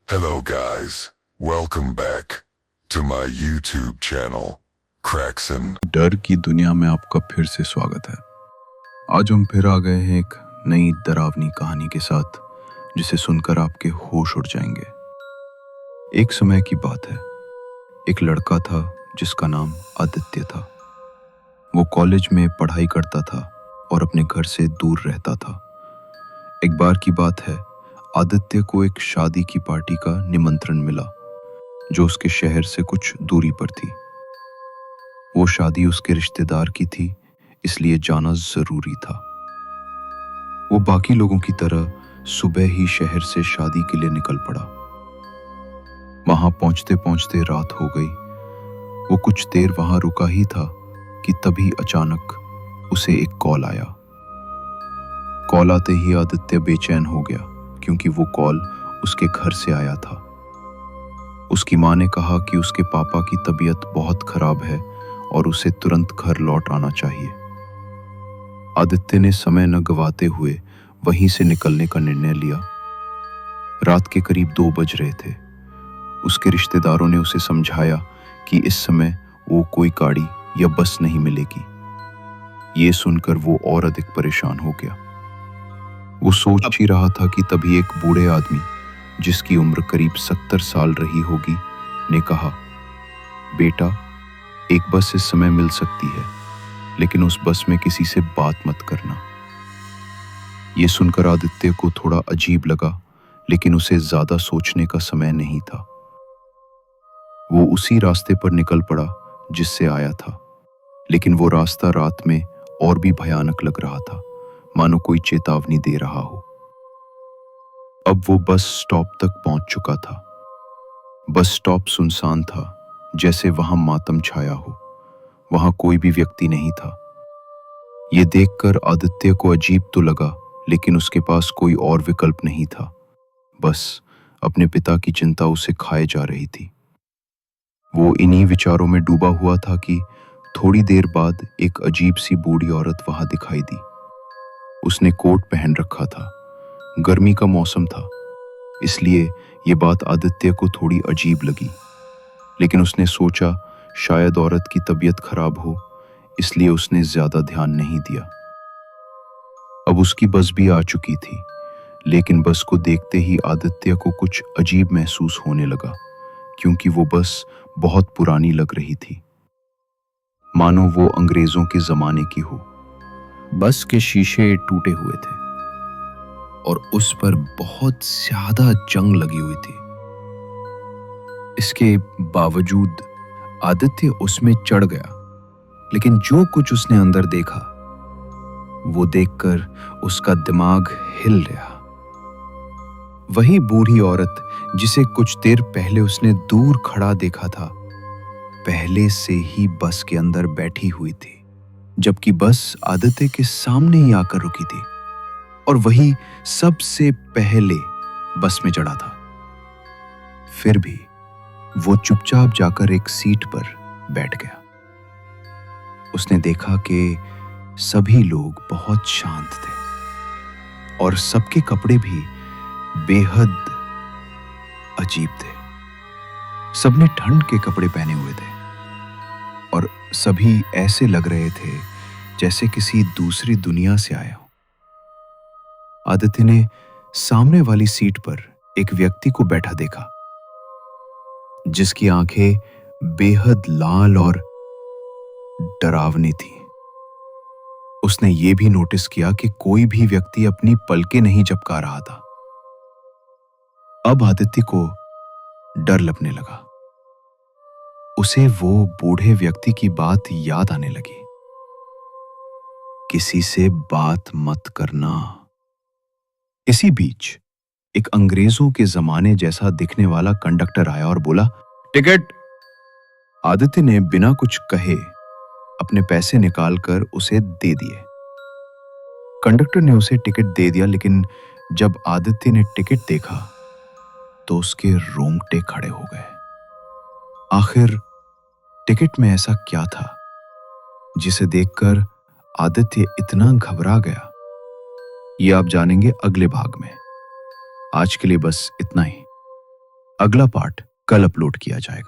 Hello guys, welcome back to my YouTube channel, Crackson। डर की दुनिया में आपका फिर से स्वागत है। आज हम फिर आ गए हैं एक नई डरावनी कहानी के साथ, जिसे सुनकर आपके होश उड़ जाएंगे। एक समय की बात है, एक लड़का था जिसका नाम आदित्य था। वो कॉलेज में पढ़ाई करता था और अपने घर से दूर रहता था। एक बार की बात है, आदित्य को एक शादी की पार्टी का निमंत्रण मिला, जो उसके शहर से कुछ दूरी पर थी। वो शादी उसके रिश्तेदार की थी, इसलिए जाना जरूरी था। वो बाकी लोगों की तरह सुबह ही शहर से शादी के लिए निकल पड़ा। वहां पहुंचते पहुंचते रात हो गई। वो कुछ देर वहां रुका ही था कि तभी अचानक उसे एक कॉल आया। कॉल आते ही आदित्य बेचैन हो गया, क्योंकि वो कॉल उसके घर से आया था। उसकी माँ ने कहा कि उसके पापा की तबीयत बहुत खराब है और उसे तुरंत घर लौट आना चाहिए। आदित्य ने समय न गवाते हुए वहीं से निकलने का निर्णय लिया। रात के करीब 2 बज रहे थे। उसके रिश्तेदारों ने उसे समझाया कि इस समय वो कोई गाड़ी या बस नहीं मिलेगी। ये सुनकर वो और अधिक परेशान हो गया। वो सोच ही रहा था कि तभी एक बूढ़े आदमी, जिसकी उम्र करीब 70 साल रही होगी, ने कहा, बेटा, एक बस इस समय मिल सकती है, लेकिन उस बस में किसी से बात मत करना। ये सुनकर आदित्य को थोड़ा अजीब लगा, लेकिन उसे ज्यादा सोचने का समय नहीं था। वो उसी रास्ते पर निकल पड़ा जिससे आया था, लेकिन वो रास्ता रात में और भी भयानक लग रहा था, मानो कोई चेतावनी दे रहा हो। अब वो बस स्टॉप तक पहुंच चुका था। बस स्टॉप सुनसान था, जैसे वहां मातम छाया हो। वहां कोई भी व्यक्ति नहीं था। ये देखकर आदित्य को अजीब तो लगा, लेकिन उसके पास कोई और विकल्प नहीं था। बस अपने पिता की चिंता उसे खाए जा रही थी। वो इन्हीं विचारों में डूबा हुआ था कि थोड़ी देर बाद एक अजीब सी बूढ़ी औरत वहां दिखाई दी। उसने कोट पहन रखा था। गर्मी का मौसम था, इसलिए ये बात आदित्य को थोड़ी अजीब लगी, लेकिन उसने सोचा शायद औरत की तबीयत खराब हो, इसलिए उसने ज्यादा ध्यान नहीं दिया। अब उसकी बस भी आ चुकी थी, लेकिन बस को देखते ही आदित्य को कुछ अजीब महसूस होने लगा, क्योंकि वो बस बहुत पुरानी लग रही थी, मानो वो अंग्रेजों के जमाने की हो। बस के शीशे टूटे हुए थे और उस पर बहुत ज्यादा जंग लगी हुई थी। इसके बावजूद आदित्य उसमें चढ़ गया, लेकिन जो कुछ उसने अंदर देखा, वो देखकर उसका दिमाग हिल गया। वही बूढ़ी औरत जिसे कुछ देर पहले उसने दूर खड़ा देखा था, पहले से ही बस के अंदर बैठी हुई थी, जबकि बस आदित्य के सामने ही आकर रुकी थी, और वही सबसे पहले बस में चढ़ा था। फिर भी वो चुपचाप जाकर एक सीट पर बैठ गया। उसने देखा कि सभी लोग बहुत शांत थे और सबके कपड़े भी बेहद अजीब थे। सबने ठंड के कपड़े पहने हुए थे और सभी ऐसे लग रहे थे जैसे किसी दूसरी दुनिया से आए हो। आदित्य ने सामने वाली सीट पर एक व्यक्ति को बैठा देखा, जिसकी आंखें बेहद लाल और डरावनी थी। उसने ये भी नोटिस किया कि कोई भी व्यक्ति अपनी पलकें नहीं झपका रहा था। अब आदित्य को डर लगने लगा। उसे वो बूढ़े व्यक्ति की बात याद आने लगी, किसी से बात मत करना। इसी बीच एक अंग्रेजों के जमाने जैसा दिखने वाला कंडक्टर आया और बोला, टिकट। आदित्य ने बिना कुछ कहे अपने पैसे निकालकर उसे दे दिए। कंडक्टर ने उसे टिकट दे दिया, लेकिन जब आदित्य ने टिकट देखा तो उसके रोंगटे खड़े हो गए। आखिर टिकट में ऐसा क्या था जिसे देखकर आदित्य इतना घबरा गया? ये आप जानेंगे अगले भाग में। आज के लिए बस इतना ही। अगला पार्ट कल अपलोड किया जाएगा।